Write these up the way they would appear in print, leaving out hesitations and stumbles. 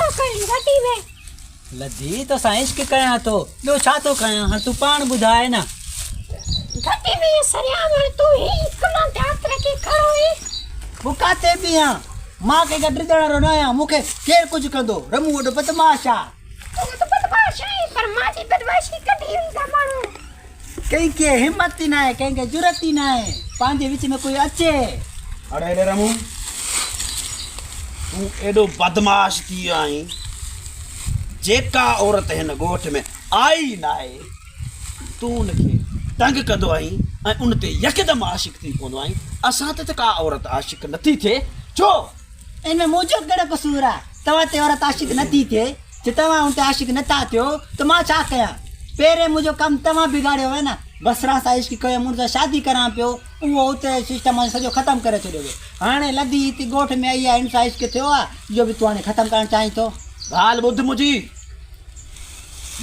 तो कहीं घटी वे लधी तो साइंस के कया तो ॿियो छा तो कया हां तू पाण ॿुधाए न घटी वे सरिया में तू ही इकला डाक्टर के खड़ो है बुकाते भी हां मां के गड्री दड़ा न आया मुखे केर कुछ कंदो रमू वडो बदमाशा तू तो बदमाश है पर माजी बदमाशी कदी हुई मानो कहीं के हिम्मत ही ना है कहीं के जुरत ही ना है पांजे विच में कोई अचे अरे रे रमू तू एडो बदमाश थी आई जेका औरत हिन गोठ में आई ना है तू उनके तंग कंदो आई ऐं उन ते यकदम आशिक थी पवंदो आई असां ते का औरत आशिक नथी थे छो इनमें मुझो कड़ा कसूर है तवा ते औरत आशिक नथी थे जे तवा उनते आशिक नथा थियो तो मां छा कया पेरे मुझो काम तवा बिगाड़ियो है ना बसरा सा इश्क कयो मुझसे शादी करा पियो वो उते सिस्टम सजो खत्म करे छड़ियो हाने लदी इति गोठ में आई है इन सा इश्क थियो आ जो भी तू हाने खत्म करण चाही तो गाल बुध मुजी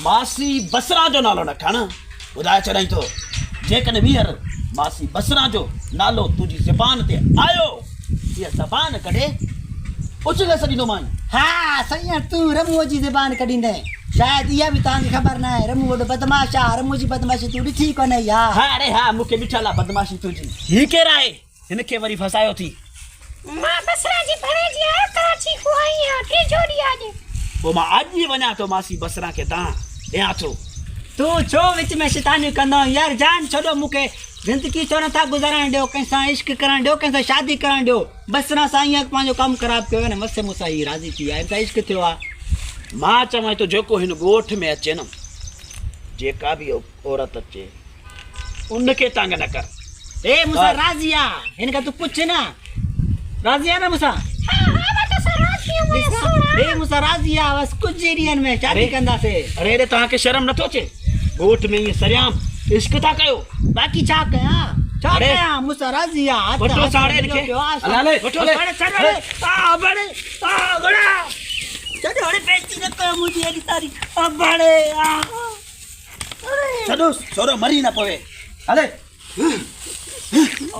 मासी बसरा जो नालो न खण बुधाए चढ़ाई तो जेकन वीहर मासी बसरा जो नालो तुझी ज़बान ते आयो ये ज़बान कढे उछले सॾींदो मां हाँ सही तू रमू जी ज़बान कढींदे शायद इहा भी तव्हांखे ख़बर न आहे रमू वॾो बदमाश आहे रमू जी बदमाशी तू ॾिठी कोन हा हाँ अरे हाँ मूंखे ॾिठल आहे बदमाशी तुंहिंजी ही केरु आहे हिन खे वरी फसायो थी मां बसरा जी भणे जी आ कराची को आई है टे जोड़ी आज पोइ मां अॼु ई वञा थो मासी बसरा खे दां ॾियां थो तू छो विच में शैतानी कंदो यार जान छोड़ो मूंखे ज़िंदगी छो नथा गुज़ारण ॾियो कंहिंसां इश्क करण ॾियो कंहिंसां शादी करण ॾियो बसरा सां ईअं पंहिंजो कमु ख़राबु कयो न मसे मूंसां ही राज़ी थी आहे त इश्क थियो आहे मां चवां थो जेको हिन ॻोठ में अचे न जेका बि औरत अचे उनखे तंग न कर ए मूंसां राज़ी आहे हिन खां तू पुछ न राज़ी आहे न मूंसां हां हां तो सरासी में ए मूंसां राज़ी आहे बसि कुझु ई ॾींहंनि में शादी कंदासीं अरे अरे तव्हांखे शर्म नथो अचे ॻोठ में ईअं सरियाम इश्क था कयो बाक़ी छा कयां छा अरे कयां मूंसां राज़ी आहे वठो साड़े हिनखे हले हले वठो ले आ बड़े आ बड़ा चलो अरे बेइज्जती न कयो मुंहिंजी एॾी तारी आ बड़े आ अरे छॾो छोरो मरी न पवे हले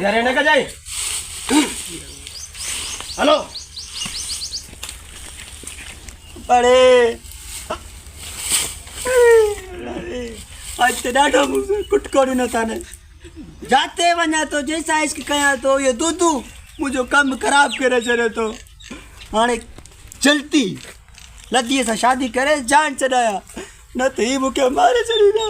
यार न कजाए हलो बड़े आज ते ॾाढो मूंखे कुटकोड़ी न थाने जाते वञा तो जैसा इश्क कयां तो ये दूधू मुंहिंजो कमु ख़राबु करे छॾियो तो हाणे जल्दी लदीअ सां शादी करे जान छॾाया न त ही मूंखे मारे छॾींदा